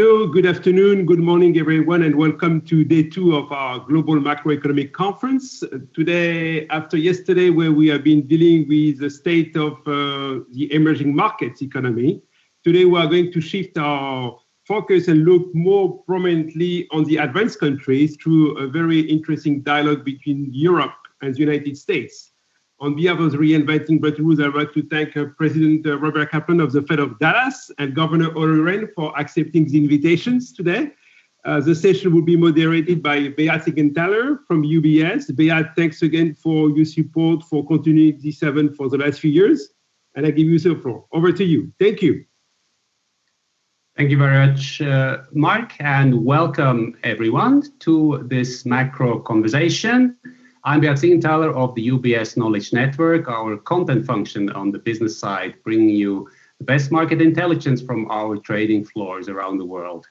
Hello, good afternoon, good morning, everyone, and welcome to day 2 of our Global Macroeconomic Conference. Today, after yesterday, where we have been dealing with the state of the emerging markets economy, today we are going to shift our focus and look more prominently on the advanced countries through a very interesting dialogue between Europe and the United States. On behalf of the Reinventing Bretton Woods, I'd like to thank President Robert Kaplan of the Fed of Dallas and Governor Olli Rehn for accepting the invitations today. The session will be moderated by Beat Siegenthaler from UBS. Beat, thanks again for your support for continuing this event for the last few years. And I give you the floor. Over to you. Thank you. Thank you very much, Mark, and welcome everyone to this macro conversation. I'm Beat Siegenthaler of the UBS Knowledge Network, our content function on the business side, bringing you the best market intelligence from our trading floors around the world.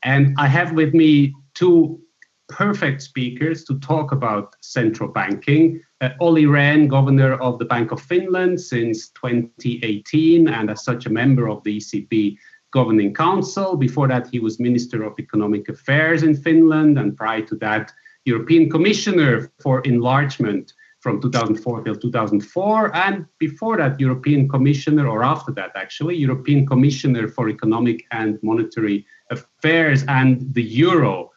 And I have with me two perfect speakers to talk about central banking. Olli Rehn, Governor of the Bank of Finland since 2018, and as such a member of the ECB Governing Council. Before that, he was Minister of Economic Affairs in Finland, and prior to that, European Commissioner for Enlargement from 2004 till 2004, and before that, European Commissioner, or after that actually, European Commissioner for Economic and Monetary Affairs and the Euro.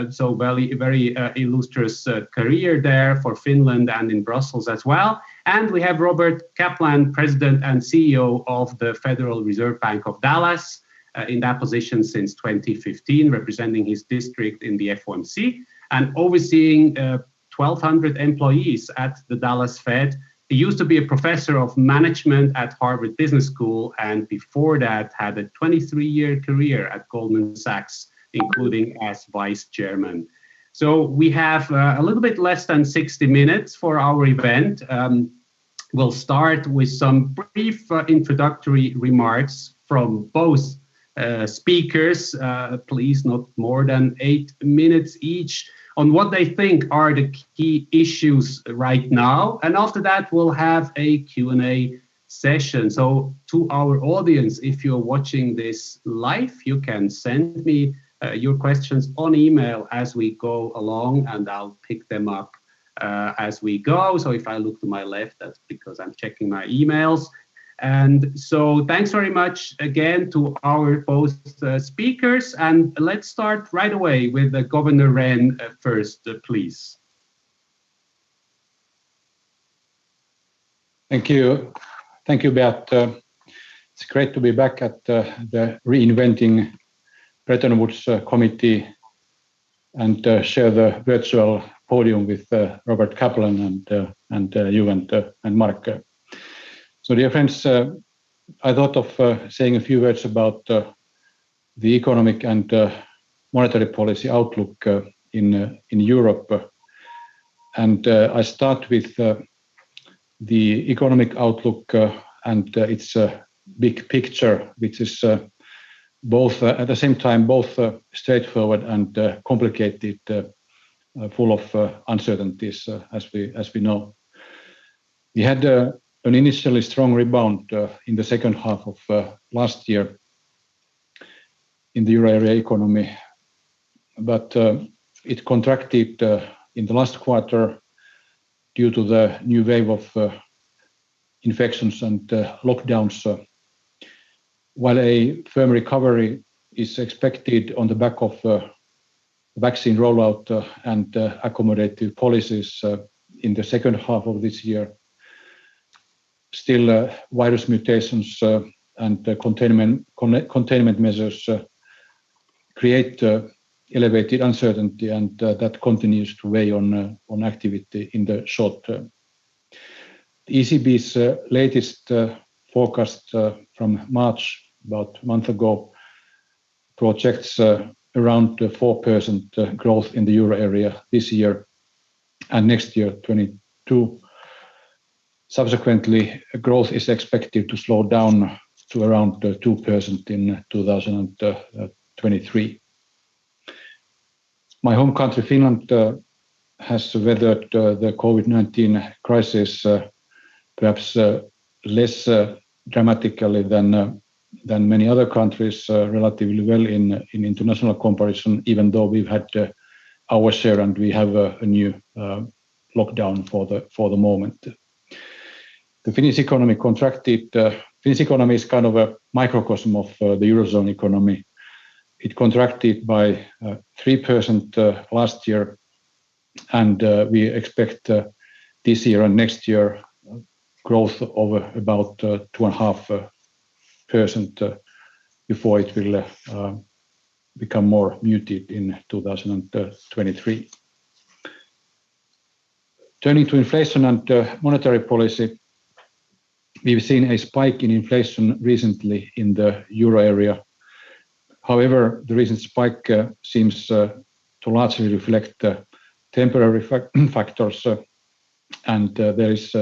So very illustrious career there for Finland and in Brussels as well. And we have Robert Kaplan, President and CEO of the Federal Reserve Bank of Dallas, in that position since 2015, representing his district in the FOMC. And overseeing 1,200 employees at the Dallas Fed. He used to be a professor of management at Harvard Business School, and before that had a 23-year career at Goldman Sachs, including as vice chairman. So we have a little bit less than 60 minutes for our event. We'll start with some brief introductory remarks from both speakers, please not more than 8 minutes each, on what they think are the key issues right now. And after that, we'll have a Q&A session. So to our audience, if you're watching this live, you can send me your questions on email as we go along, and I'll pick them up as we go. So if I look to my left, that's because I'm checking my emails. And so thanks very much again to our both speakers. And let's start right away with Governor Rehn first, please. Thank you. Thank you, Beat. It's great to be back at the Reinventing Bretton Woods Committee and share the virtual podium with Robert Kaplan and you and Mark. So, dear friends, I thought of saying a few words about the economic and monetary policy outlook in Europe. And I start with the economic outlook and its big picture, which is both at the same time both straightforward and complicated, full of uncertainties, as we know. We had an initially strong rebound in the second half of last year in the euro area economy, but it contracted in the last quarter due to the new wave of infections and lockdowns, while a firm recovery is expected on the back of vaccine rollout and accommodative policies in the second half of this year. Still, virus mutations and containment measures create elevated uncertainty, and that continues to weigh on activity in the short term. The ECB's latest forecast from March, about a month ago, projects around 4% growth in the euro area this year and next year, 22. Subsequently, growth is expected to slow down to around 2% in 2023. My home country, Finland, has weathered the COVID-19 crisis perhaps less dramatically than than many other countries, relatively well in international comparison, even though we've had our share and we have a new lockdown for the moment. The Finnish economy contracted. Finnish economy is kind of a microcosm of the Eurozone economy. It contracted by 3% last year, and we expect this year and next year growth of about 2.5% before it will become more muted in 2023. Turning to inflation and monetary policy, we've seen a spike in inflation recently in the euro area. However, the recent spike seems to largely reflect temporary factors, and there is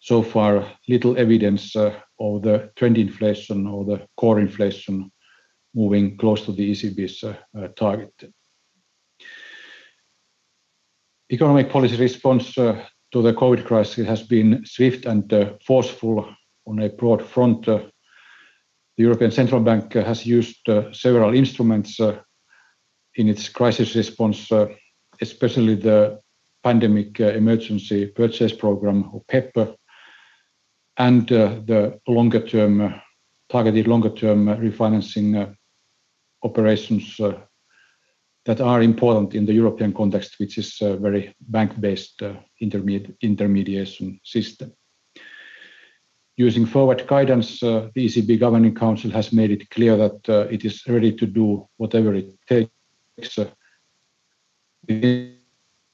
so far little evidence of the trend inflation or the core inflation moving close to the ECB's target. Economic policy response to the COVID crisis has been swift and forceful on a broad front. The European Central Bank has used several instruments in its crisis response, especially the Pandemic Emergency Purchase Programme, or PEP, and the targeted longer-term refinancing operations that are important in the European context, which is a very bank-based intermediation system. Using forward guidance, the ECB Governing Council has made it clear that it is ready to do whatever it takes within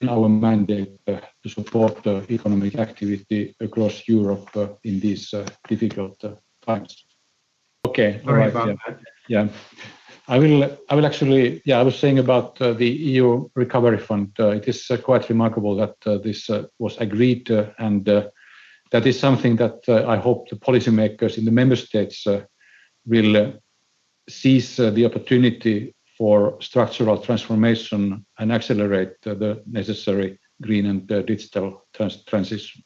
our mandate to support economic activity across Europe in these difficult times. Okay, all right. Yeah. I will actually. I was saying about the EU Recovery Fund. It is quite remarkable that this was agreed, and that is something that I hope the policymakers in the member states will seize the opportunity for structural transformation and accelerate the necessary green and digital transition.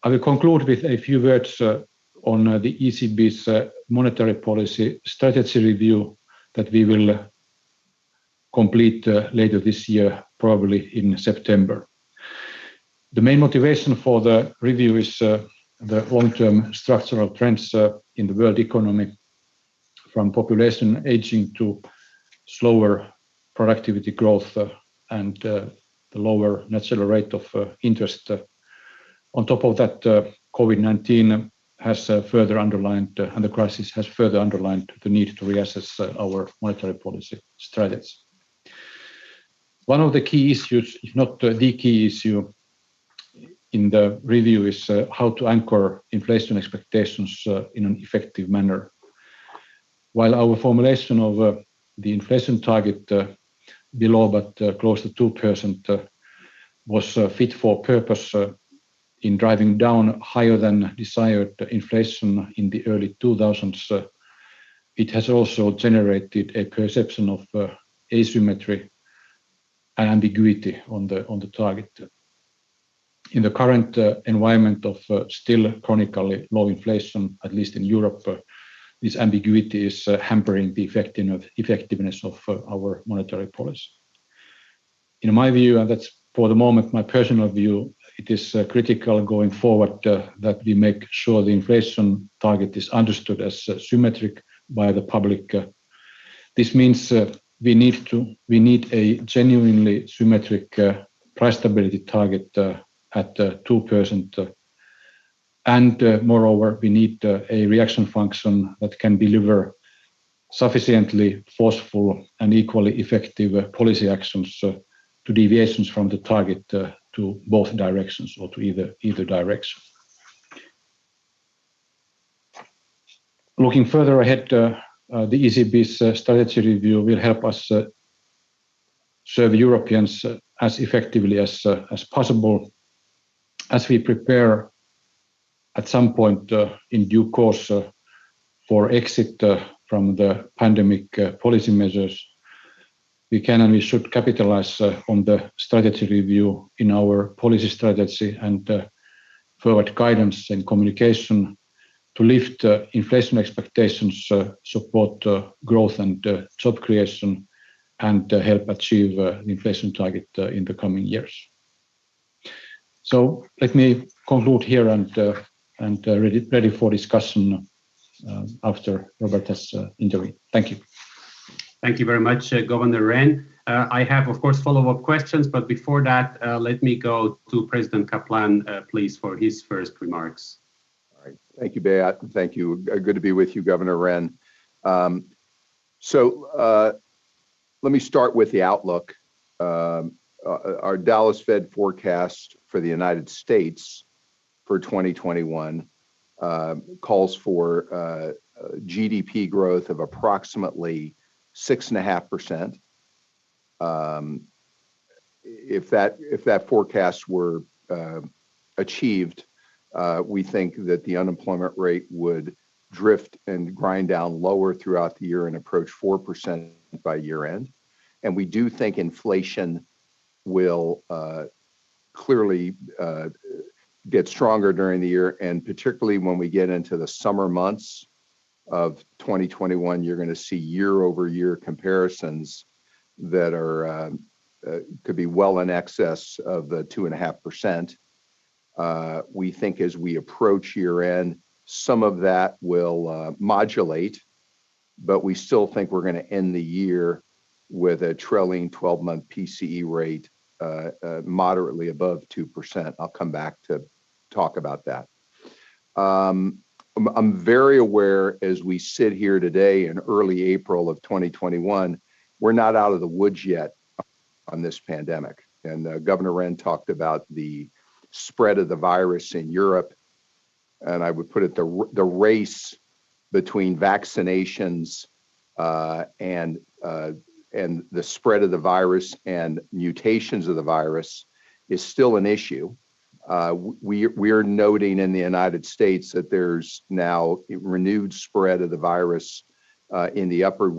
I will conclude with a few words on the ECB's monetary policy strategy review that we will complete later this year, probably in September. The main motivation for the review is the long-term structural trends in the world economy, from population aging to slower productivity growth and the lower natural rate of interest. On top of that, COVID-19 has further underlined, and the crisis has further underlined the need to reassess our monetary policy strategy. One of the key issues, if not the key issue in the review, is how to anchor inflation expectations in an effective manner. While our formulation of the inflation target below but close to 2% was fit for purpose in driving down higher than desired inflation in the early 2000s, it has also generated a perception of asymmetry and ambiguity on the target. In the current environment of still chronically low inflation, at least in Europe, this ambiguity is hampering the effectiveness of our monetary policy. In my view, and that's for the moment my personal view, it is critical going forward that we make sure the inflation target is understood as symmetric by the public. This means we need a genuinely symmetric price stability target at 2%. And moreover, we need a reaction function that can deliver sufficiently forceful and equally effective policy actions to deviations from the target to both directions or to either direction. Looking further ahead, the ECB's strategy review will help us serve Europeans as effectively as possible as we prepare at some point in due course for exit from the pandemic policy measures. We can and we should capitalize on the strategy review in our policy strategy and forward guidance and communication to lift inflation expectations, support growth and job creation, and help achieve the inflation target in the coming years. So let me conclude here and ready for discussion after Robert has intervened. Thank you. Thank you very much, Governor Rehn. I have, of course, follow-up questions, but before that, let me go to President Kaplan, please, for his first remarks. All right. Thank you, Beat. Thank you. Good to be with you, Governor Rehn. Let me start with the outlook. Our Dallas Fed forecast for the United States for 2021 calls for GDP growth of approximately 6.5%. If that forecast were achieved, we think that the unemployment rate would drift and grind down lower throughout the year and approach 4% by year end. And we do think inflation will clearly get stronger during the year, and particularly when we get into the summer months of 2021, you're going to see year-over-year comparisons that are could be well in excess of the 2.5%. We think as we approach year end, some of that will modulate, but we still think we're going to end the year with a trailing 12-month PCE rate moderately above 2%. I'll come back to talk about that. I'm very aware as we sit here today in early April of 2021, we're not out of the woods yet on this pandemic. And Governor Rehn talked about the spread of the virus in Europe. And I would put it the race between vaccinations and the spread of the virus and mutations of the virus is still an issue. We are noting in the United States that there's now a renewed spread of the virus in the upper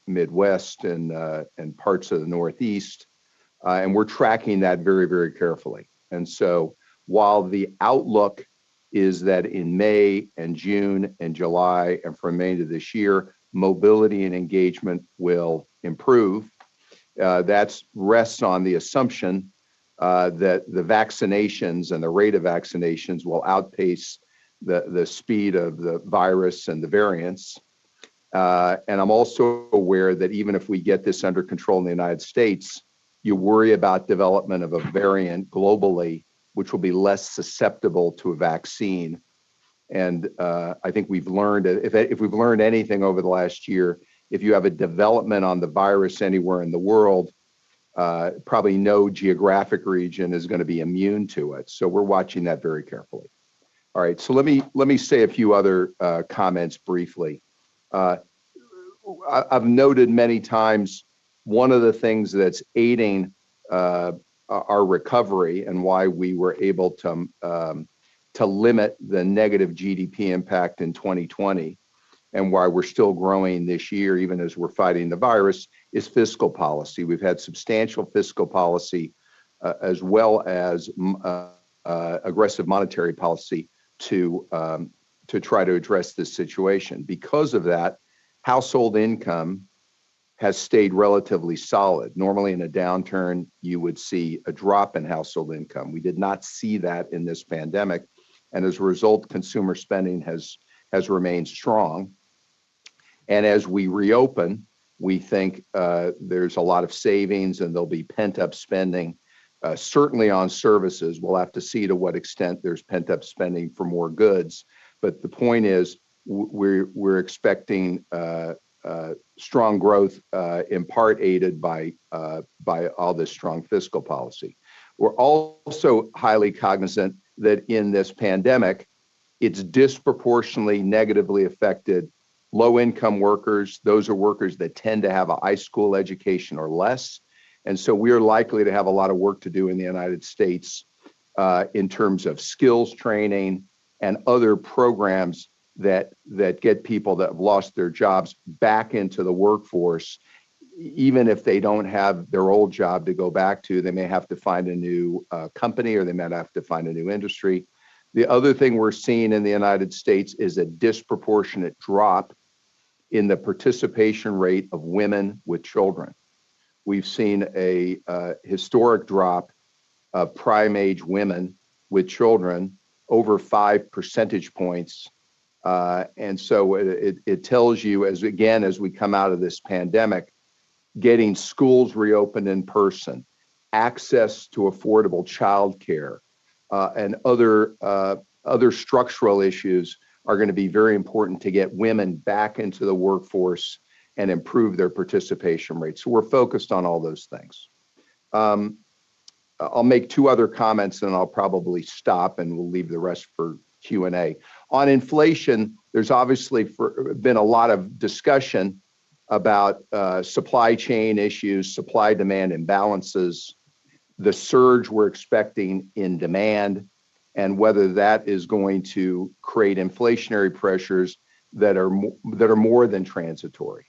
Midwest and parts of the Northeast. And we're tracking that very, very carefully. And so while the outlook is that in May and June and July and for the remainder of this year, mobility and engagement will improve, that rests on the assumption that the vaccinations and the rate of vaccinations will outpace the speed of the virus and the variants. And I'm also aware that even if we get this under control in the United States, you worry about development of a variant globally, which will be less susceptible to a vaccine. And I think we've learned, if we've learned anything over the last year, if you have a development on the virus anywhere in the world, probably no geographic region is going to be immune to it. So we're watching that very carefully. All right, so let me say a few other comments briefly. I've noted many times one of the things that's aiding our recovery and why we were able to limit the negative GDP impact in 2020 and why we're still growing this year, even as we're fighting the virus, is fiscal policy. We've had substantial fiscal policy as well as aggressive monetary policy to try to address this situation. Because of that, household income has stayed relatively solid. Normally in a downturn, you would see a drop in household income. We did not see that in this pandemic. And as a result, consumer spending has remained strong. And as we reopen, we think there's a lot of savings and there'll be pent-up spending, certainly on services. We'll have to see to what extent there's pent-up spending for more goods. But the point is, we're expecting strong growth, in part aided by all this strong fiscal policy. We're also highly cognizant that in this pandemic, it's disproportionately negatively affected low-income workers. Those are workers that tend to have a high school education or less. And so we are likely to have a lot of work to do in the United States in terms of skills training and other programs that get people that have lost their jobs back into the workforce. Even if they don't have their old job to go back to, they may have to find a new company or they might have to find a new industry. The other thing we're seeing in the United States is a disproportionate drop in the participation rate of women with children. We've seen a historic drop of prime age women with children, over 5 percentage points. And so it tells you, as we come out of this pandemic, getting schools reopened in person, access to affordable childcare, and other structural issues are going to be very important to get women back into the workforce and improve their participation rates. So we're focused on all those things. I'll make 2 other comments and I'll probably stop and we'll leave the rest for Q&A. On inflation, there's obviously been a lot of discussion about supply chain issues, supply-demand imbalances, the surge we're expecting in demand, and whether that is going to create inflationary pressures that are more than transitory.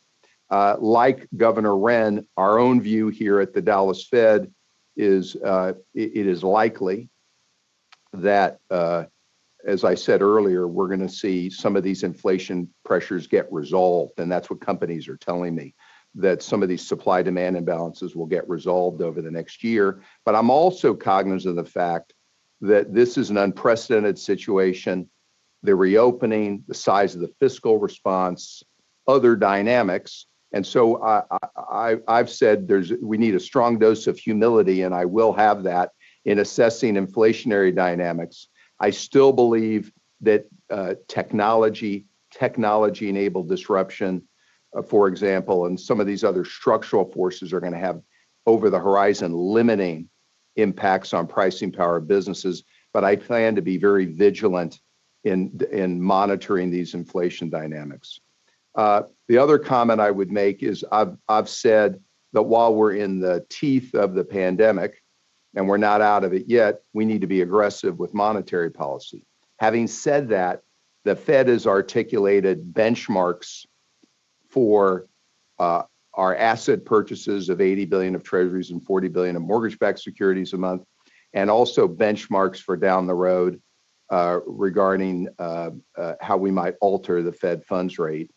Like Governor Rehn, our own view here at the Dallas Fed is it is likely that, as I said earlier, we're going to see some of these inflation pressures get resolved, and that's what companies are telling me, that some of these supply-demand imbalances will get resolved over the next year. But I'm also cognizant of the fact that this is an unprecedented situation, the reopening, the size of the fiscal response, other dynamics. And so I've said we need a strong dose of humility, and I will have that in assessing inflationary dynamics. I still believe that technology-enabled disruption, for example, and some of these other structural forces are going to have over the horizon limiting impacts on pricing power of businesses. But I plan to be very vigilant in monitoring these inflation dynamics. The other comment I would make is I've said that while we're in the teeth of the pandemic and we're not out of it yet, we need to be aggressive with monetary policy. Having said that, the Fed has articulated benchmarks for our asset purchases of 80 billion of treasuries and 40 billion of mortgage-backed securities a month, and also benchmarks for down the road regarding how we might alter the Fed funds rate.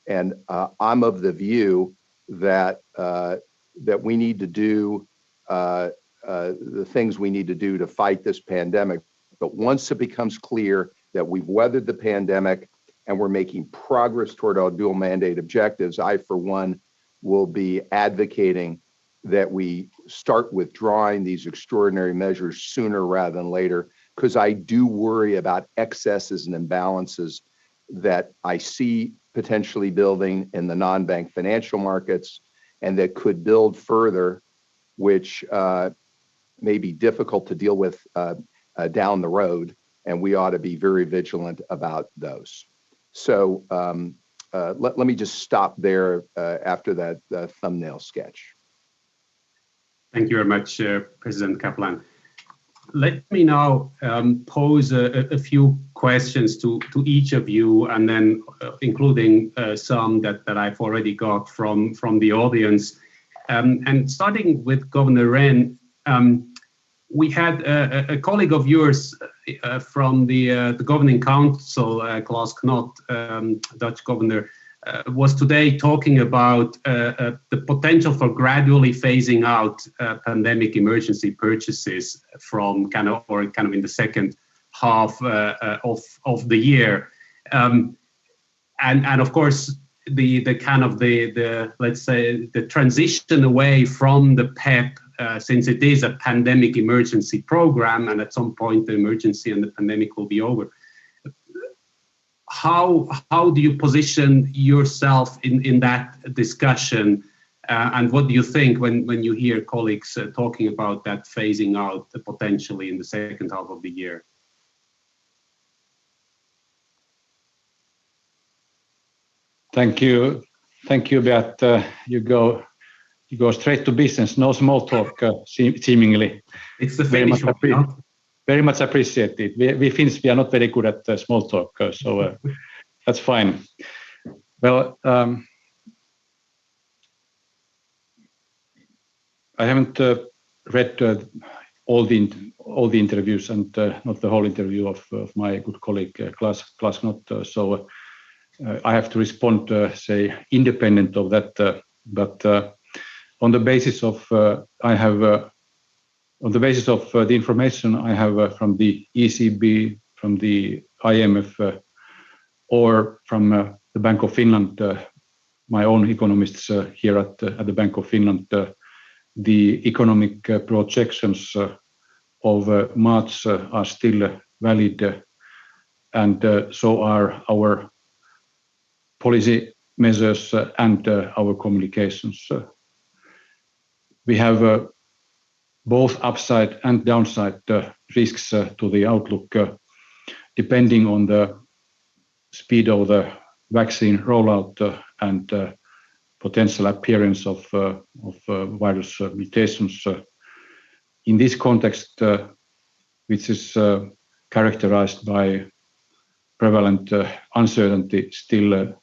And I'm of the view that we need to do the things we need to do to fight this pandemic. But once it becomes clear that we've weathered the pandemic and we're making progress toward our dual mandate objectives, I, for one, will be advocating that we start withdrawing these extraordinary measures sooner rather than later, because I do worry about excesses and imbalances that I see potentially building in the non-bank financial markets and that could build further, which may be difficult to deal with down the road, and we ought to be very vigilant about those. So let me just stop there after that thumbnail sketch. Thank you very much, President Kaplan. Let me now pose a few questions to each of you, and then including some that I've already got from the audience. And starting with Governor Rehn, we had a colleague of yours from the Governing Council, Klaus Knot, Dutch governor, was today talking about the potential for gradually phasing out pandemic emergency purchases from kind of in the second half of the year, and of course the let's say the transition away from the PEP, since it is a pandemic emergency program, and at some point the emergency and the pandemic will be over. How do you position yourself in that discussion, and what do you think when you hear colleagues talking about that phasing out potentially in the second half of the year? Thank you, Beat. You go straight to business, no small talk, seemingly. It's the Finnish one. Very much appreciated. We Finns, we are not very good at small talk, so that's fine. Well, I haven't read all the interviews and not the whole interview of my good colleague Klaas Knott. So I have to respond, say, independent of that. But on the basis of the information I have from the ECB, from the IMF, or from the Bank of Finland, my own economists here at the Bank of Finland, the economic projections of March are still valid, and so are our policy measures and our communications. We have both upside and downside risks to the outlook, depending on the speed of the vaccine rollout and potential appearance of virus mutations. In this context, which is characterized by prevalent uncertainty, still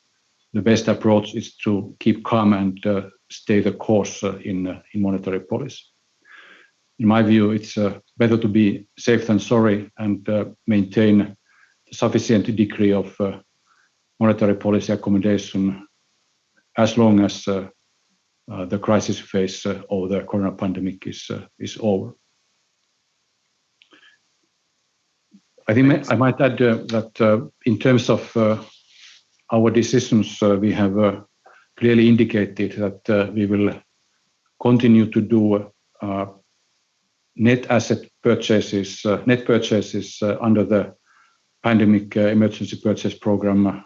the best approach is to keep calm and stay the course in monetary policy. In my view, it's better to be safe than sorry and maintain a sufficient degree of monetary policy accommodation as long as the crisis phase of the corona pandemic is over. I think I might add that in terms of our decisions, we have clearly indicated that we will continue to do net purchases under the pandemic emergency purchase program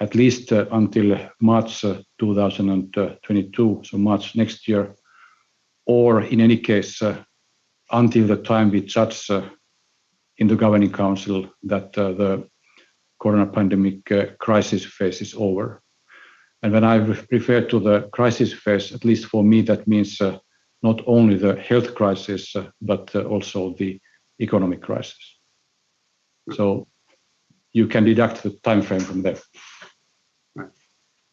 at least until March 2022, so March next year, or in any case until the time we judge in the Governing Council that the corona pandemic crisis phase is over. And when I refer to the crisis phase, at least for me, that means not only the health crisis, but also the economic crisis. So you can deduct the time frame from there. Right.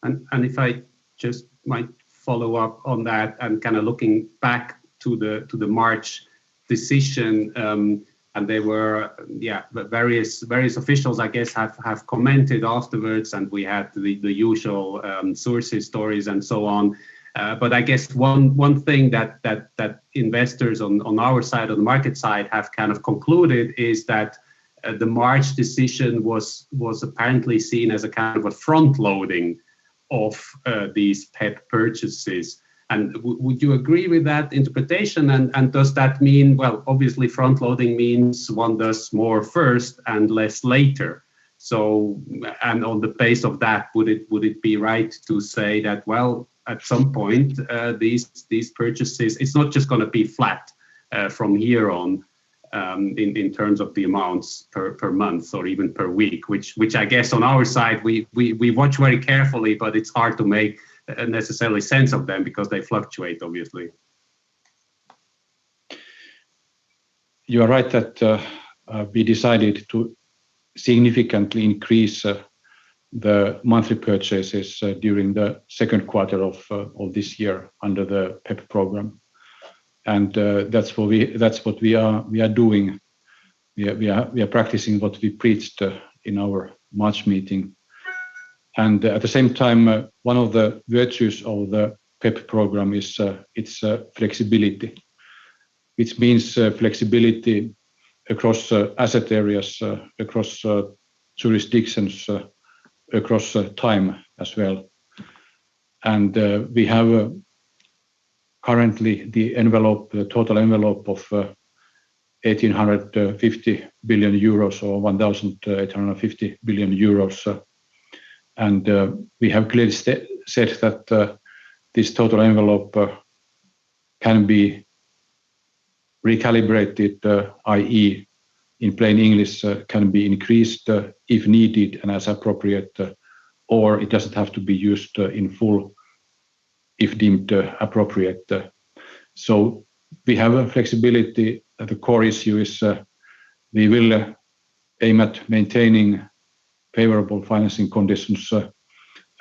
And if I just might follow up on that and kind of looking back to the March decision, and there were various officials, I guess, have commented afterwards, and we had the usual sources, stories, and so on. But I guess one thing that investors on our side, on the market side, have kind of concluded is that the March decision was apparently seen as a kind of a front loading of these PEP purchases. And would you agree with that interpretation? And does that mean, well, obviously front loading means one does more first and less later. So, and on the base of that, would it be right to say that, well, at some point, these purchases, it's not just going to be flat from here on in terms of the amounts per month or even per week, which I guess on our side we watch very carefully, but it's hard to make necessarily sense of them because they fluctuate, obviously. You are right that we decided to significantly increase the monthly purchases during the second quarter of this year under the PEP program, and that's what we are doing. We are practicing what we preached in our March meeting, and at the same time, one of the virtues of the PEP program is its flexibility, which means flexibility across asset areas, across jurisdictions, across time as well. And we have currently the total envelope of 1,850 billion euros or 1,850 billion euros. And we have clearly said that this total envelope can be recalibrated, i.e., in plain English, can be increased if needed and as appropriate, or it doesn't have to be used in full if deemed appropriate. So we have a flexibility. The core issue is we will aim at maintaining favorable financing conditions,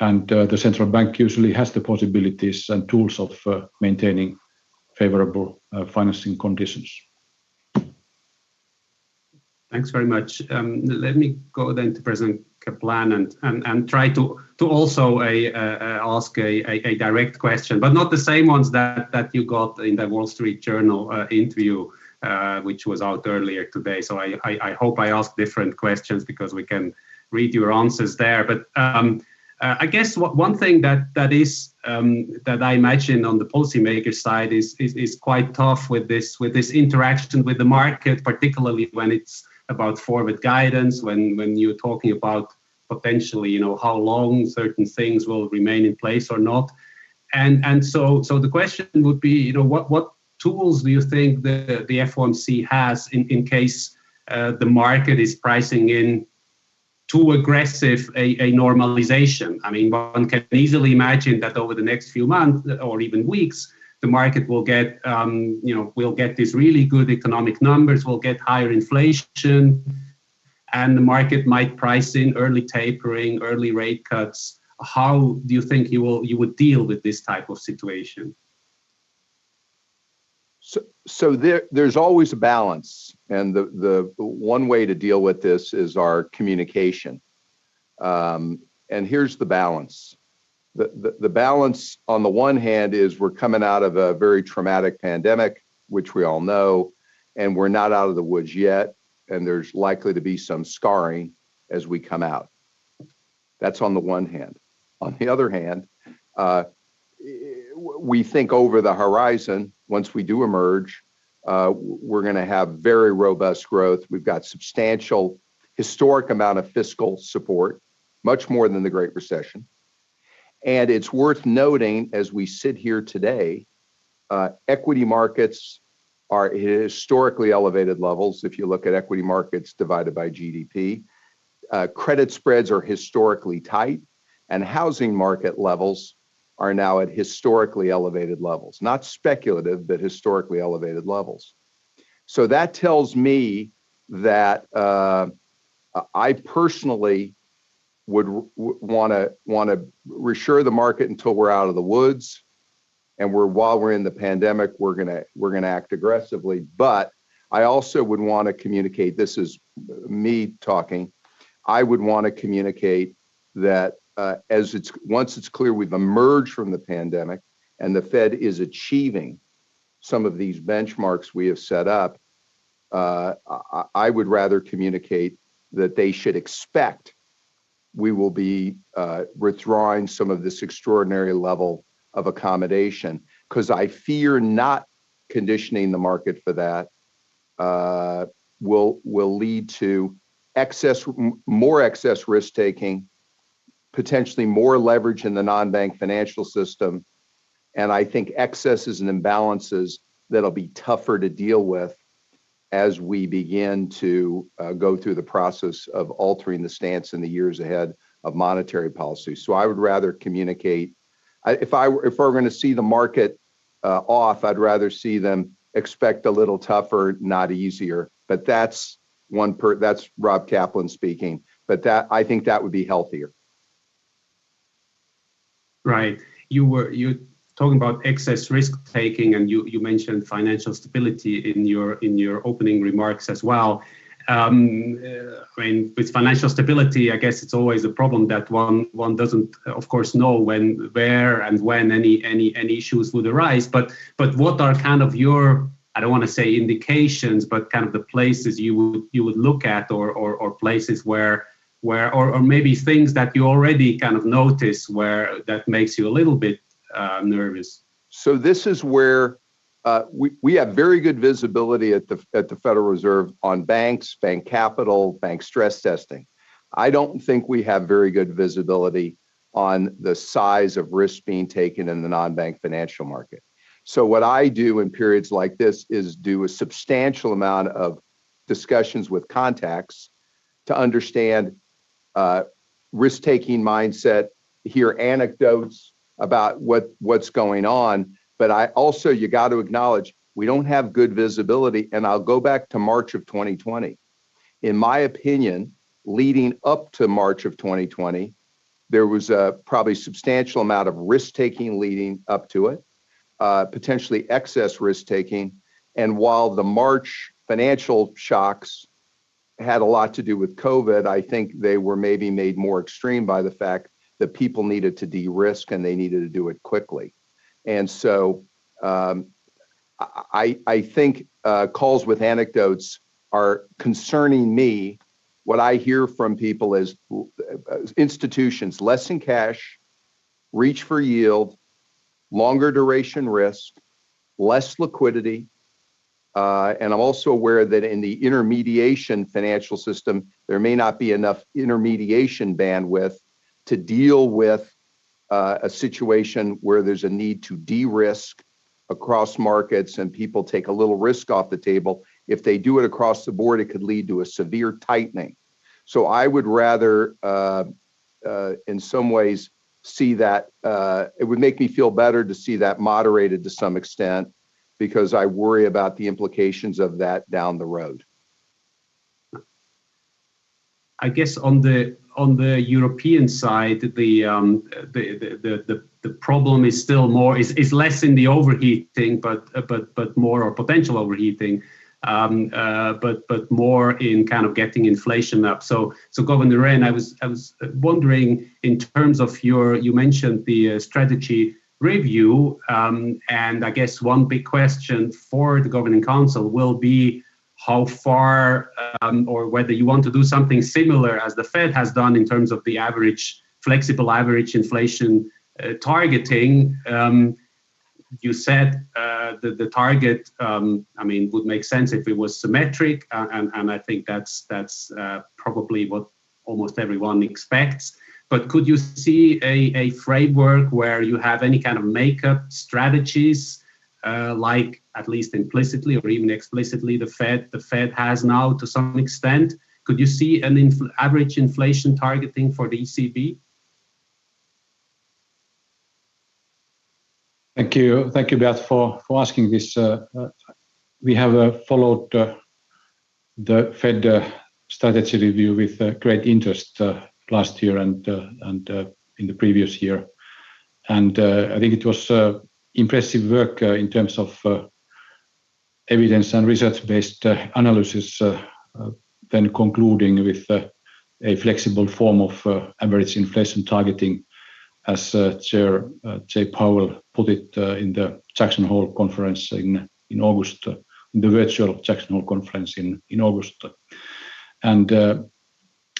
and the central bank usually has the possibilities and tools of maintaining favorable financing conditions. Thanks very much. Let me go then to President Kaplan and try to also ask a direct question, but not the same ones that you got in the Wall Street Journal interview, which was out earlier today. So I hope I ask different questions because we can read your answers there. But I guess one thing that I imagine on the policymaker side is quite tough with this interaction with the market, particularly when it's about forward guidance, when you're talking about potentially, how long certain things will remain in place or not. And so the question would be, what tools do you think the FOMC has in case the market is pricing in too aggressive a normalization? I mean, one can easily imagine that over the next few months or even weeks, the market will get, we'll get these really good economic numbers, we'll get higher inflation, and the market might price in early tapering, early rate cuts. How do you think you would deal with this type of situation? So there's always a balance, and the one way to deal with this is our communication. And here's the balance. The balance on the one hand is we're coming out of a very traumatic pandemic, which we all know, and we're not out of the woods yet, and there's likely to be some scarring as we come out. That's on the one hand. On the other hand, we think over the horizon, once we do emerge, we're going to have very robust growth. We've got substantial, historic amount of fiscal support, much more than the Great Recession. And it's worth noting, as we sit here today, equity markets are at historically elevated levels. If you look at equity markets divided by GDP, credit spreads are historically tight, and housing market levels are now at historically elevated levels, not speculative, but historically elevated levels. So that tells me that I personally would want to reassure the market until we're out of the woods, and while we're in the pandemic, we're gonna act aggressively. But I also would want to communicate. This is me talking. I would want to communicate that once it's clear we've emerged from the pandemic and the Fed is achieving some of these benchmarks we have set up, I would rather communicate that they should expect we will be withdrawing some of this extraordinary level of accommodation, because I fear not conditioning the market for that will lead to more excess risk taking, potentially more leverage in the non-bank financial system, and I think excesses and imbalances that'll be tougher to deal with as we begin to go through the process of altering the stance in the years ahead of monetary policy. So I would rather communicate. If we're going to see the market off, I'd rather see them expect a little tougher, not easier. But that's Rob Kaplan speaking. But I think that would be healthier. Right. You're talking about excess risk taking, and you mentioned financial stability in your opening remarks as well. I mean, with financial stability, I guess it's always a problem that one doesn't, of course, know where and when any issues would arise. But what are kind of your, I don't want to say indications, but kind of the places you would look at, or places where or maybe things that you already kind of notice where that makes you a little bit nervous? So this is where we have very good visibility at the Federal Reserve on banks, bank capital, bank stress testing. I don't think we have very good visibility on the size of risk being taken in the non-bank financial market. So what I do in periods like this is do a substantial amount of discussions with contacts to understand risk-taking mindset, hear anecdotes about what's going on. But you got to acknowledge we don't have good visibility. And I'll go back to March of 2020. In my opinion, leading up to March of 2020, there was a probably substantial amount of risk-taking leading up to it, potentially excess risk-taking. And while the March financial shocks had a lot to do with COVID. I think they were maybe made more extreme by the fact that people needed to de-risk and they needed to do it quickly. And so I think calls with anecdotes are concerning me. What I hear from people is institutions, less in cash, reach for yield, longer duration risk, less liquidity. And I'm also aware that in the intermediation financial system, there may not be enough intermediation bandwidth to deal with a situation where there's a need to de-risk across markets and people take a little risk off the table. If they do it across the board, it could lead to a severe tightening. So I would rather, in some ways, see that, it would make me feel better to see that moderated to some extent, because I worry about the implications of that down the road. I guess on the European side, the problem is still more is less in the overheating, but more, or potential overheating, but more in kind of getting inflation up. So Governor Rehn, I was wondering, in terms of you mentioned the strategy review, and I guess one big question for the Governing Council will be how far, or whether you want to do something similar as the Fed has done in terms of the flexible average inflation targeting. You said the target, would make sense if it was symmetric, and I think that's probably what almost everyone expects. But could you see a framework where you have any kind of makeup strategies, like at least implicitly or even explicitly the Fed has now to some extent? Could you see an average inflation targeting for the ECB? Thank you, Bert, for asking this. We have followed the Fed strategy review with great interest last year and in the previous year, and I think it was impressive work in terms of evidence and research-based analysis, then concluding with a flexible form of average inflation targeting, as Chair Jay Powell put it in the Jackson Hole conference in August, in the virtual Jackson Hole conference in August. And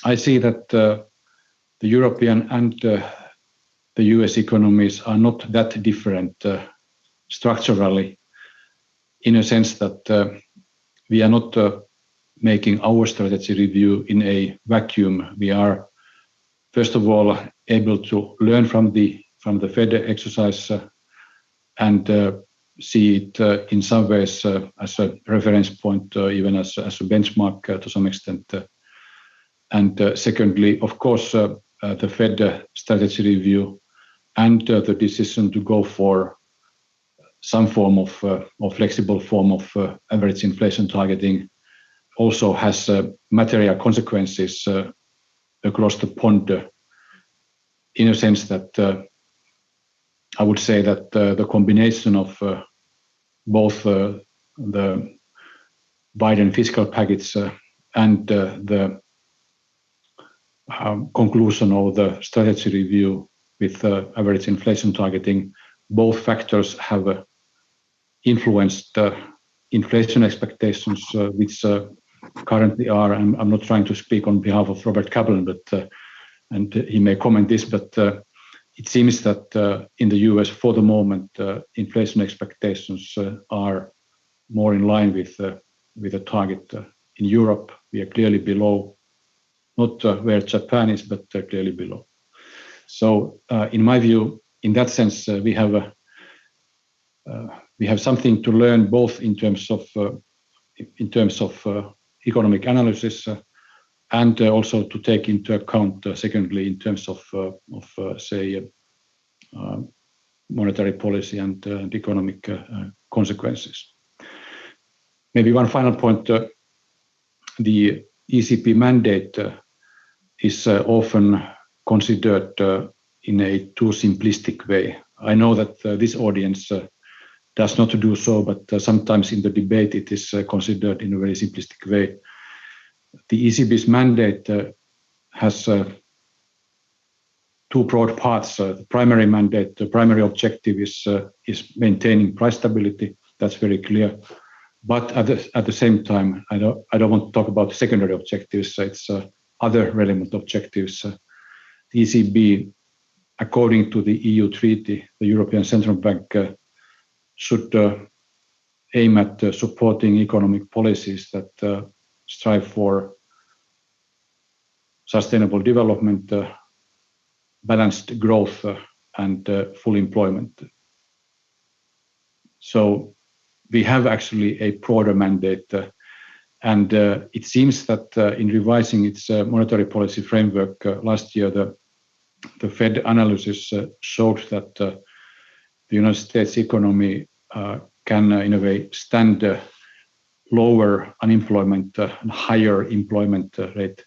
I see that the European and the US economies are not that different structurally, in a sense that we are not making our strategy review in a vacuum. We are, first of all, able to learn from the Fed exercise and see it in some ways as a reference point, even as a benchmark to some extent. And secondly, of course, the Fed strategy review and the decision to go for some form of flexible form of average inflation targeting also has material consequences across the pond, in a sense that I would say that the combination of both the Biden fiscal package and the conclusion of the strategy review with average inflation targeting, both factors have influenced inflation expectations, which currently are, and I'm not trying to speak on behalf of Robert Kaplan, but and he may comment this, but it seems that in the US for the moment, inflation expectations are more in line with the target. In Europe, we are clearly below, not where Japan is, but clearly below. So in my view, in that sense, we have something to learn, both in terms of economic analysis and also to take into account, secondly, in terms of say, monetary policy and economic consequences. Maybe one final point, the ECB mandate is often considered in a too simplistic way. I know that this audience does not do so, but sometimes in the debate it is considered in a very simplistic way. The ECB's mandate has two broad parts. The primary mandate, the primary objective is maintaining price stability. That's very clear. But at the same time, I don't want to talk about secondary objectives. It's other relevant objectives. The ECB, according to the EU treaty, the European Central Bank should aim at supporting economic policies that strive for sustainable development, balanced growth, and full employment. So we have actually a broader mandate, and it seems that in revising its monetary policy framework last year, the Fed analysis showed that the United States economy can, in a way, stand lower unemployment and higher employment rate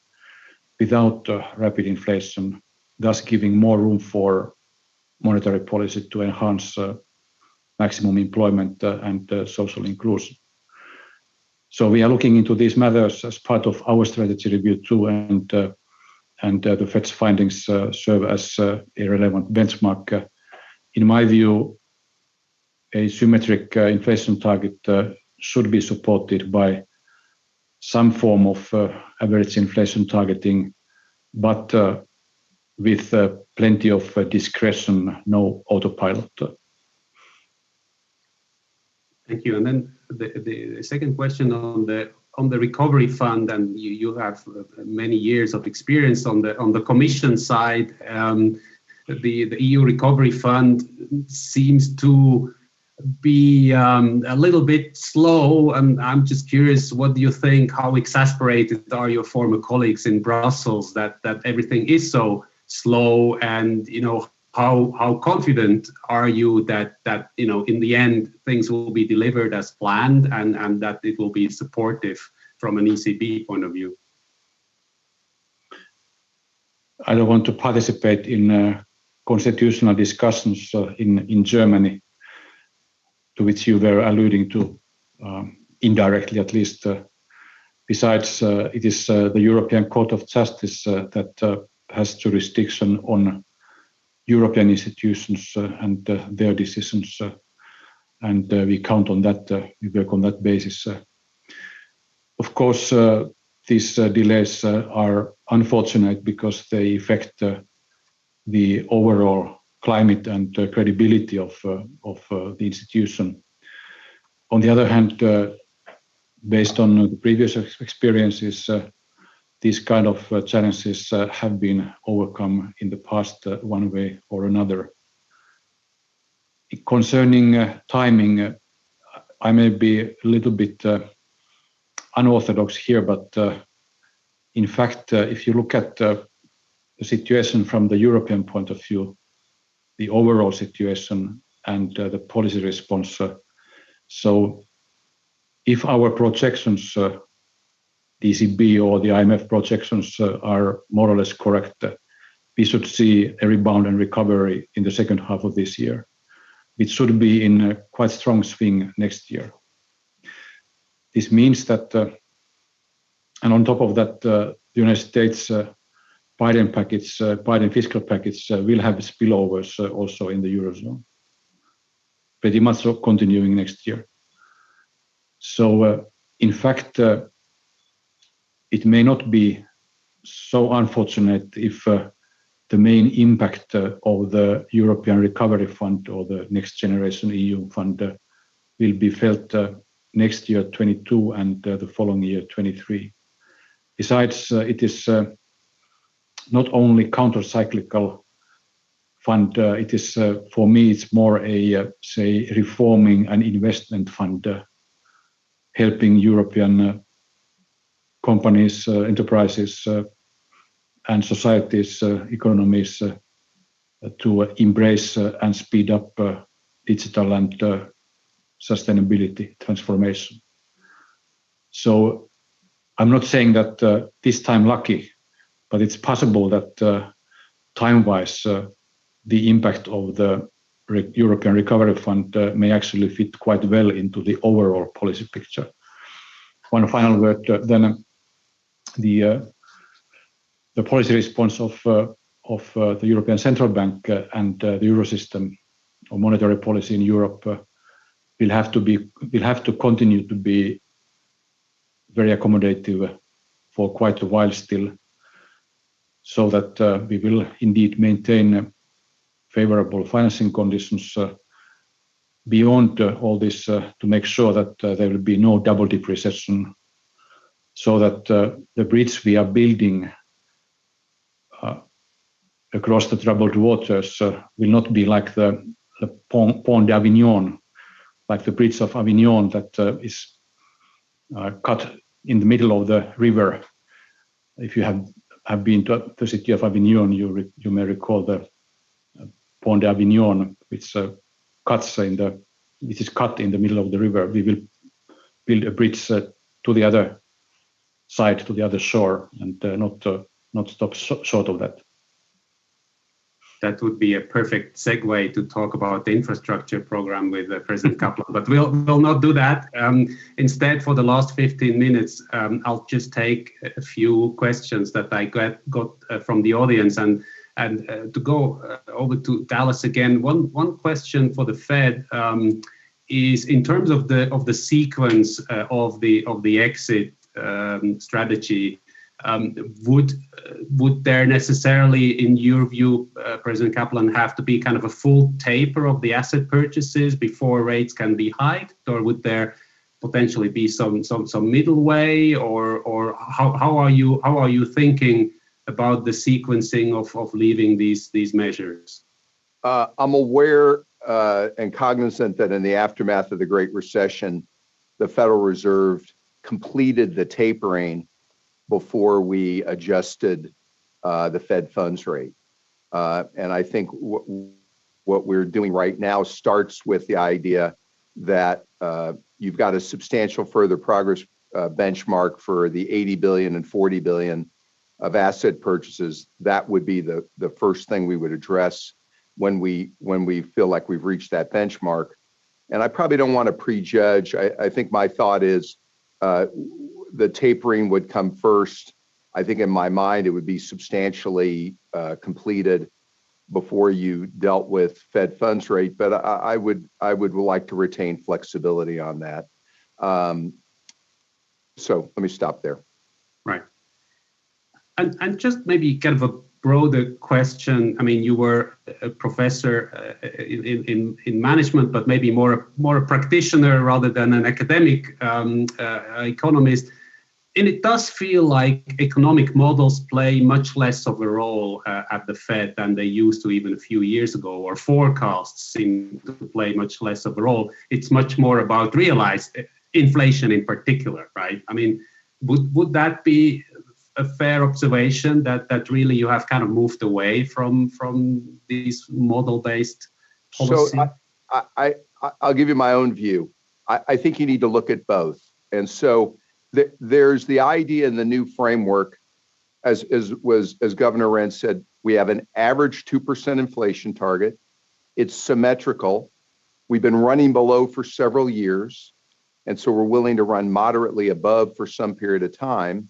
without rapid inflation, thus giving more room for monetary policy to enhance maximum employment and social inclusion. So we are looking into these matters as part of our strategy review too, and the Fed's findings serve as a relevant benchmark. In my view, a symmetric inflation target should be supported by some form of average inflation targeting, but with plenty of discretion, no autopilot. Thank you. And then the second question on the recovery fund, and you have many years of experience on the Commission side. The EU recovery fund seems to be a little bit slow, and I'm just curious, what do you think? How exasperated are your former colleagues in Brussels that everything is so slow, and how confident are you that in the end things will be delivered as planned, and that it will be supportive from an ECB point of view? I don't want to participate in constitutional discussions in Germany, to which you were alluding to, indirectly at least. Besides, it is the European Court of Justice that has jurisdiction on European institutions and their decisions, and we count on that, we work on that basis. Of course, these delays are unfortunate because they affect the overall climate and credibility of the institution. On the other hand, based on the previous experiences, these kind of challenges have been overcome in the past one way or another. Concerning timing, I may be a little bit unorthodox here, but in fact, if you look at the situation from the European point of view, the overall situation and the policy response. So if our projections, the ECB or the IMF projections are more or less correct, we should see a rebound and recovery in the second half of this year. It should be in a quite strong swing next year. This means that, and on top of that, the United States Biden fiscal package will have spillovers also in the Eurozone, pretty much continuing next year. So, in fact, it may not be so unfortunate if the main impact of the European Recovery Fund or the Next Generation EU Fund will be felt next year, 22, and the following year, 23. Besides, it is not only counter-cyclical fund, it is, for me, it's more a, say, reforming and investment fund, helping European companies, enterprises, and societies, economies to embrace and speed up digital and sustainability transformation. So I'm not saying that this time lucky, but it's possible that time-wise, the impact of the European Recovery Fund may actually fit quite well into the overall policy picture. One final word then. the policy response of the European Central Bank and the Eurosystem or monetary policy in Europe will have to continue to be very accommodative for quite a while still, so that we will indeed maintain favorable financing conditions beyond all this to make sure that there will be no double dip recession, so that the bridge we are building across the troubled waters will not be like the Pont d'Avignon, like the bridge of Avignon that is cut in the middle of the river. If you have been to the city of Avignon, you may recall the Pont d'Avignon, which is cut in the middle of the river. We will build a bridge to the other side, to the other shore, and not stop short of that. That would be a perfect segue to talk about the infrastructure program with President Kaplan, but we'll not do that. Instead, for the last 15 minutes, I'll just take a few questions that I got from the audience, and to go over to Dallas again. One question for the Fed is in terms of the sequence of the exit strategy. Would there necessarily, in your view, President Kaplan, have to be kind of a full taper of the asset purchases before rates can be hiked, or would there potentially be some middle way, or how are you thinking about the sequencing of leaving these measures? I'm aware and cognizant that in the aftermath of the Great Recession, the Federal Reserve completed the tapering before we adjusted the Fed funds rate. And I think what we're doing right now starts with the idea that you've got a substantial further progress benchmark for the 80 billion and 40 billion of asset purchases. That would be the first thing we would address when we feel like we've reached that benchmark. And I probably don't want to prejudge. I think my thought is the tapering would come first. I think in my mind, it would be substantially completed before you dealt with Fed funds rate, but I would like to retain flexibility on that. So let me stop there. Right. And just maybe kind of a broader question. I mean, you were a professor in management, but maybe more a practitioner rather than an academic economist. And it does feel like economic models play much less of a role at the Fed than they used to even a few years ago, or forecasts seem to play much less of a role. It's much more about realized inflation in particular, right? I mean, would that be a fair observation that really you have kind of moved away from these model-based policy? So I'll give you my own view. I think you need to look at both. And so there's the idea in the new framework, as Governor Rehn said, we have an average 2% inflation target. It's symmetrical. We've been running below for several years, and so we're willing to run moderately above for some period of time.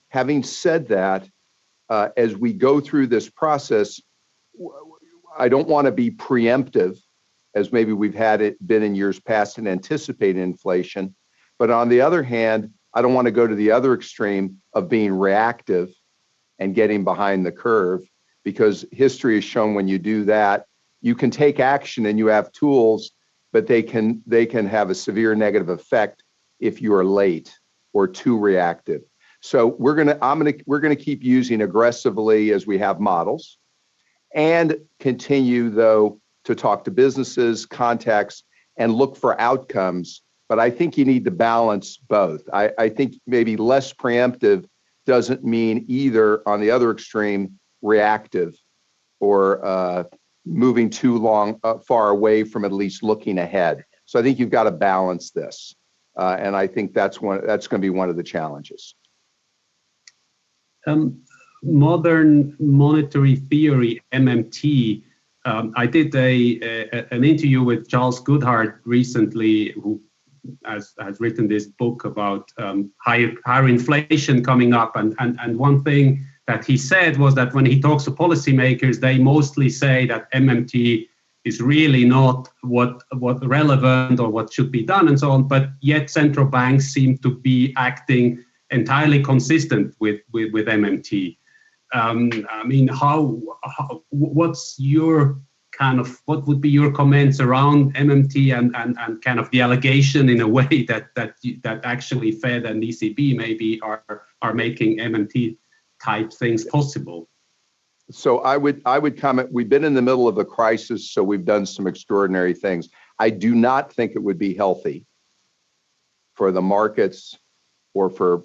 Having said that, as we go through this process, I don't want to be preemptive, as maybe we've had it been in years past and anticipating inflation. But on the other hand, I don't want to go to the other extreme of being reactive and getting behind the curve, because history has shown when you do that, you can take action and you have tools, but they can have a severe negative effect if you are late or too reactive. So we're gonna keep using aggressively as we have models, and continue though to talk to businesses, contacts, and look for outcomes. But I think you need to balance both. I think maybe less preemptive doesn't mean either on the other extreme reactive or moving too far away from at least looking ahead. So I think you've got to balance this, and I think that's going to be one of the challenges. Modern monetary theory, MMT. I did an interview with Charles Goodhart recently, who has written this book about higher inflation coming up, and one thing that he said was that when he talks to policymakers, they mostly say that MMT is really not what relevant or what should be done and so on, but yet central banks seem to be acting entirely consistent with MMT. I mean, what's your what would be your comments around MMT and kind of the allegation in a way that actually Fed and ECB maybe are making MMT type things possible? So I would comment, we've been in the middle of a crisis, so we've done some extraordinary things. I do not think it would be healthy for the markets or for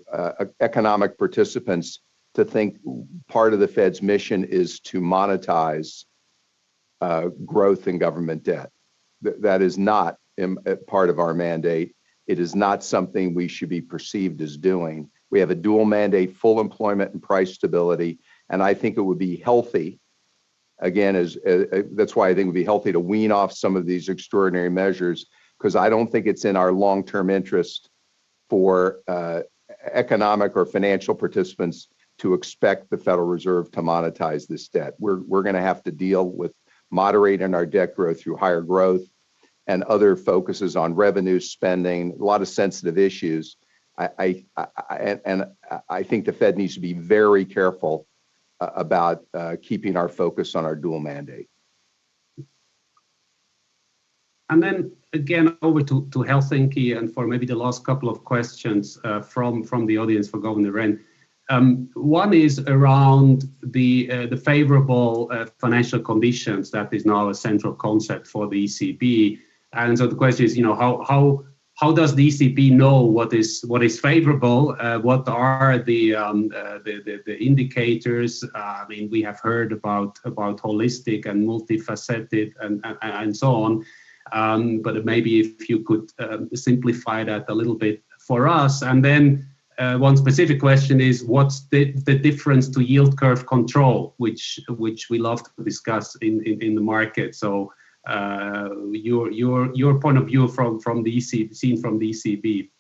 economic participants to think part of the Fed's mission is to monetize growth in government debt. That is not part of our mandate. It is not something we should be perceived as doing. We have a dual mandate, full employment and price stability. And I think it would be healthy, again, that's why I think it would be healthy to wean off some of these extraordinary measures, because I don't think it's in our long-term interest for economic or financial participants to expect the Federal Reserve to monetize this debt. We're going to have to deal with moderating our debt growth through higher growth and other focuses on revenue spending, a lot of sensitive issues. I think the Fed needs to be very careful about keeping our focus on our dual mandate. And then again, over to Helsinki, and for maybe the last couple of questions from the audience for Governor Rehn. One is around the favorable financial conditions that is now a central concept for the ECB. And so the question is, how does the ECB know what is favorable? What are the indicators? I mean, we have heard about holistic and multifaceted and so on. But maybe if you could simplify that a little bit for us. And then one specific question is, what's the difference to yield curve control, which we love to discuss in the market. So your point of view from the ECB, seen from the ECB,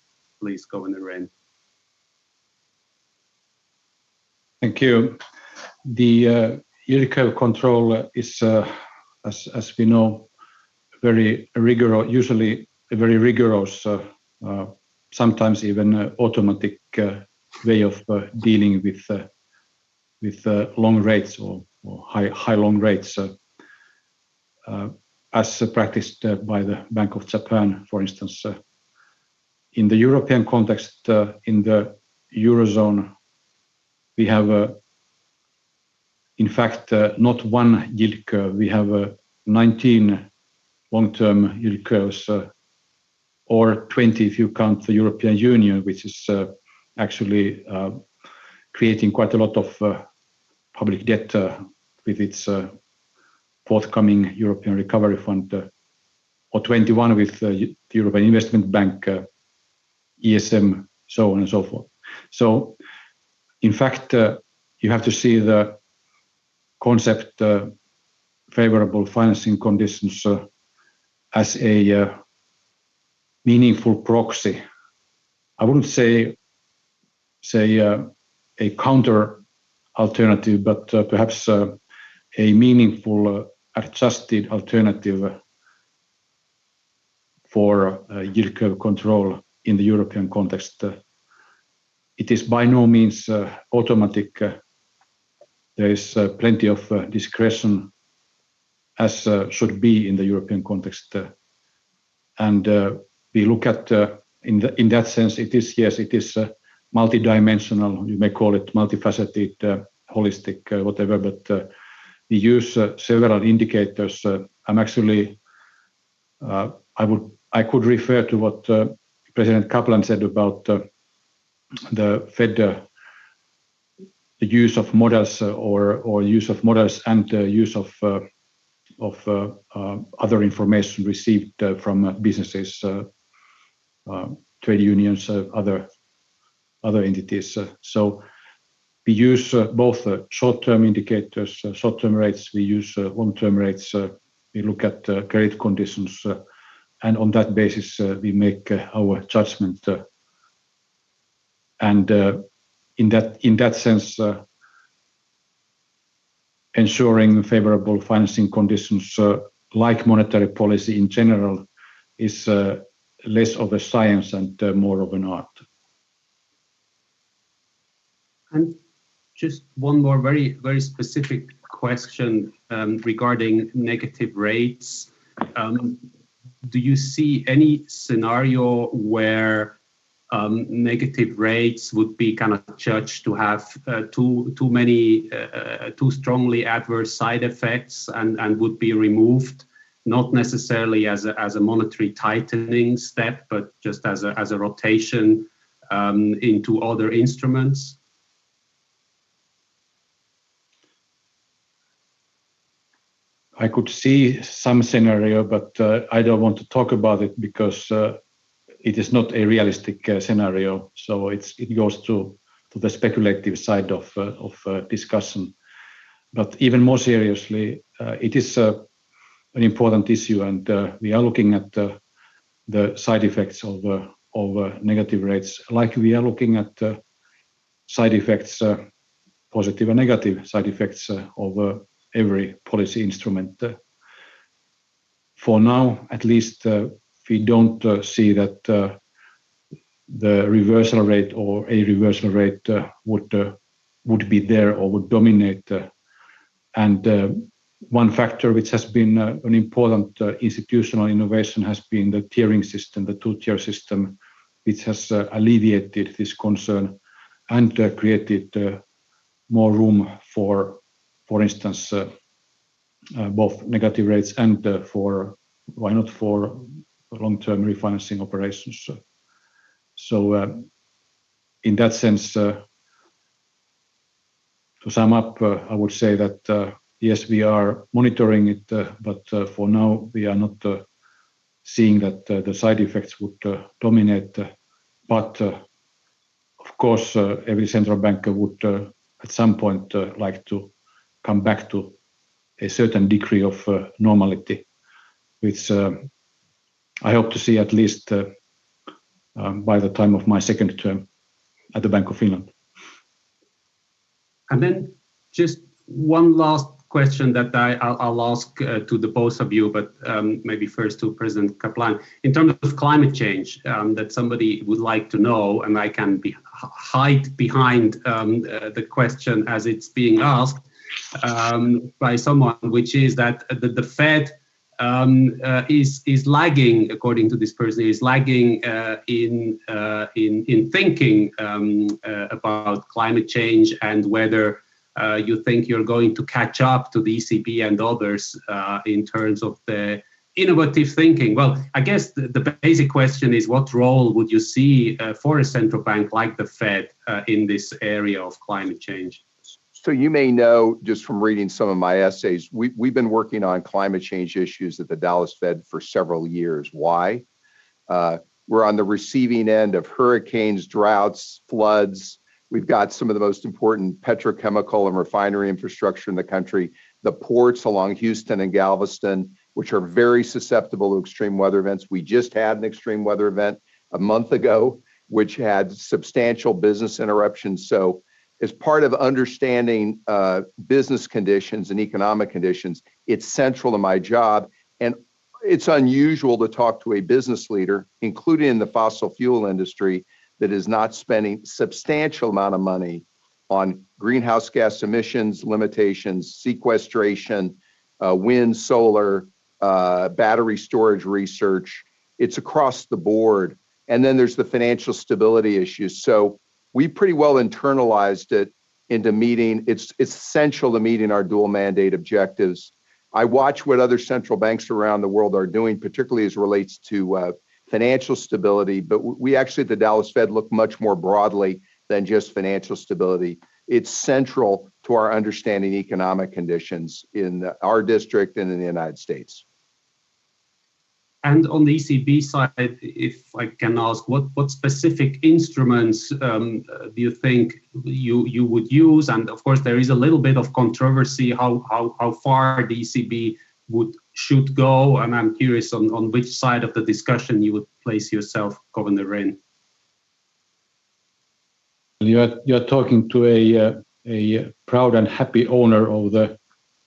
please, Governor Rehn. Thank you. The yield curve control is, as we know, very rigorous, usually a very rigorous, sometimes even automatic way of dealing with long rates or high long rates, as practiced by the Bank of Japan, for instance. In the European context, in the Eurozone, we have, in fact, not one yield curve. We have 19 long-term yield curves, or 20 if you count the European Union, which is actually creating quite a lot of public debt with its forthcoming European Recovery Fund, or 21 with the European Investment Bank, ESM, so on and so forth. So, in fact, you have to see the concept favorable financing conditions as a meaningful proxy. I wouldn't say a counter alternative, but perhaps a meaningful adjusted alternative for yield curve control in the European context. It is by no means automatic. There is plenty of discretion, as should be in the European context. And we look at, in that sense, it is, yes, it is multidimensional. You may call it multifaceted, holistic, whatever, but we use several indicators. I'm actually, I could refer to what President Kaplan said about the Fed, the use of models or use of models and use of other information received from businesses, trade unions, other entities. So we use both short-term indicators, short-term rates. We use long-term rates. We look at credit conditions, and on that basis we make our judgment. And in that sense, ensuring favorable financing conditions, like monetary policy in general, is less of a science and more of an art. And just one more very, very specific question regarding negative rates. Do you see any scenario where negative rates would be kind of judged to have too strongly adverse side effects and would be removed, not necessarily as a monetary tightening step, but just as a rotation into other instruments? I could see some scenario, but I don't want to talk about it because it is not a realistic scenario. So it goes to the speculative side of discussion. But even more seriously, it is an important issue, and we are looking at the side effects of negative rates, like we are looking at side effects, positive and negative side effects of every policy instrument. For now, at least, we don't see that the reversal rate or a reversal rate would be there or would dominate. And one factor which has been an important institutional innovation has been the tiering system, the two-tier system, which has alleviated this concern and created more room for instance, both negative rates and for long-term refinancing operations. So in that sense, to sum up, I would say that yes, we are monitoring it, but for now we are not seeing that the side effects would dominate. But of course, every central banker would at some point like to come back to a certain degree of normality, which I hope to see at least by the time of my second term at the Bank of Finland. And then just one last question that I'll ask to the both of you, but maybe first to President Kaplan. In terms of climate change, that somebody would like to know, and I can hide behind the question as it's being asked by someone, which is that the Fed is lagging, according to this person, is lagging in thinking about climate change, and whether you think you're going to catch up to the ECB and others in terms of the innovative thinking. Well, I guess the basic question is, what role would you see for a central bank like the Fed in this area of climate change? So you may know, just from reading some of my essays, we've been working on climate change issues at the Dallas Fed for several years. Why? We're on the receiving end of hurricanes, droughts, floods. We've got some of the most important petrochemical and refinery infrastructure in the country, the ports along Houston and Galveston, which are very susceptible to extreme weather events. We just had an extreme weather event a month ago, which had substantial business interruptions. So as part of understanding business conditions and economic conditions, it's central to my job. And it's unusual to talk to a business leader, including in the fossil fuel industry, that is not spending substantial amount of money on greenhouse gas emissions, limitations, sequestration, wind, solar, battery storage research. It's across the board. And then there's the financial stability issues. So we pretty well internalized it into meeting, it's essential to meeting our dual mandate objectives. I watch what other central banks around the world are doing, particularly as it relates to financial stability, but we actually at the Dallas Fed look much more broadly than just financial stability. It's central to our understanding economic conditions in our district and in the United States. And on the ECB side, if I can ask, what specific instruments do you think you would use? And of course, there is a little bit of controversy how far the ECB should go, and I'm curious on which side of the discussion you would place yourself, Governor Rehn. You're talking to a proud and happy owner of the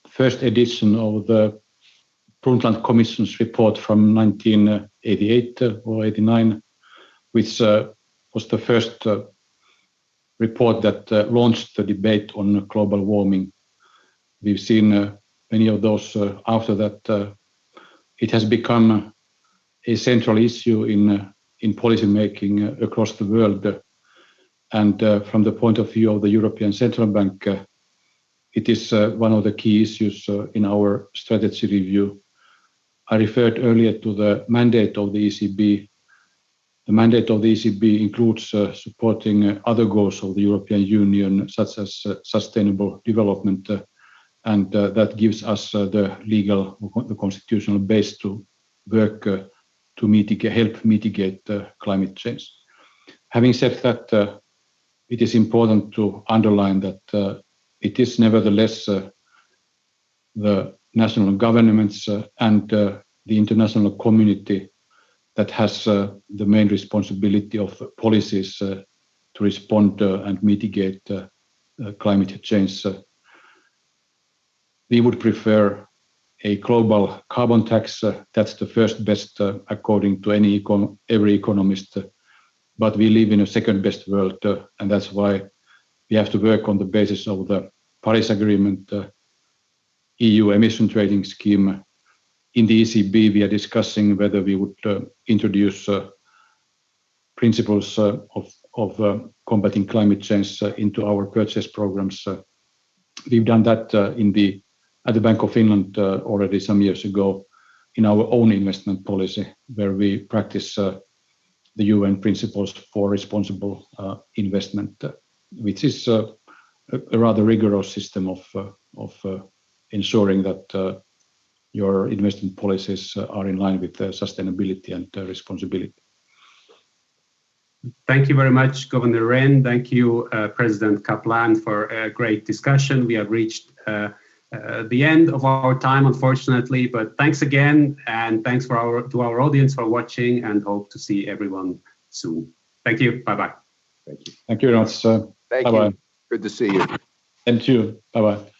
first edition of the Brundtland Commission's report from 1988 or 89, which was the first report that launched the debate on global warming. We've seen many of those after that. It has become a central issue in policy making across the world. And from the point of view of the European Central Bank, it is one of the key issues in our strategy review. I referred earlier to the mandate of the ECB. The mandate of the ECB includes supporting other goals of the European Union, such as sustainable development, and that gives us the legal, the constitutional base to work to help mitigate climate change. Having said that, it is important to underline that it is nevertheless the national governments and the international community that has the main responsibility of policies to respond and mitigate climate change. We would prefer a global carbon tax. That's the first best according to every economist. But we live in a second best world, and that's why we have to work on the basis of the Paris Agreement, EU emission trading scheme. In the ECB, we are discussing whether we would introduce principles of combating climate change into our purchase programs. We've done that at the Bank of Finland already some years ago in our own investment policy, where we practice the UN principles for responsible investment, which is a rather rigorous system of ensuring that your investment policies are in line with sustainability and responsibility. Thank you very much, Governor Rehn. Thank you, President Kaplan, for a great discussion. We have reached the end of our time, unfortunately, but thanks again, and thanks to our audience for watching, and hope to see everyone soon. Thank you. Bye-bye. Thank you. Thank you very much. Thank Bye-bye. you. Good to see you. And you. Bye-bye.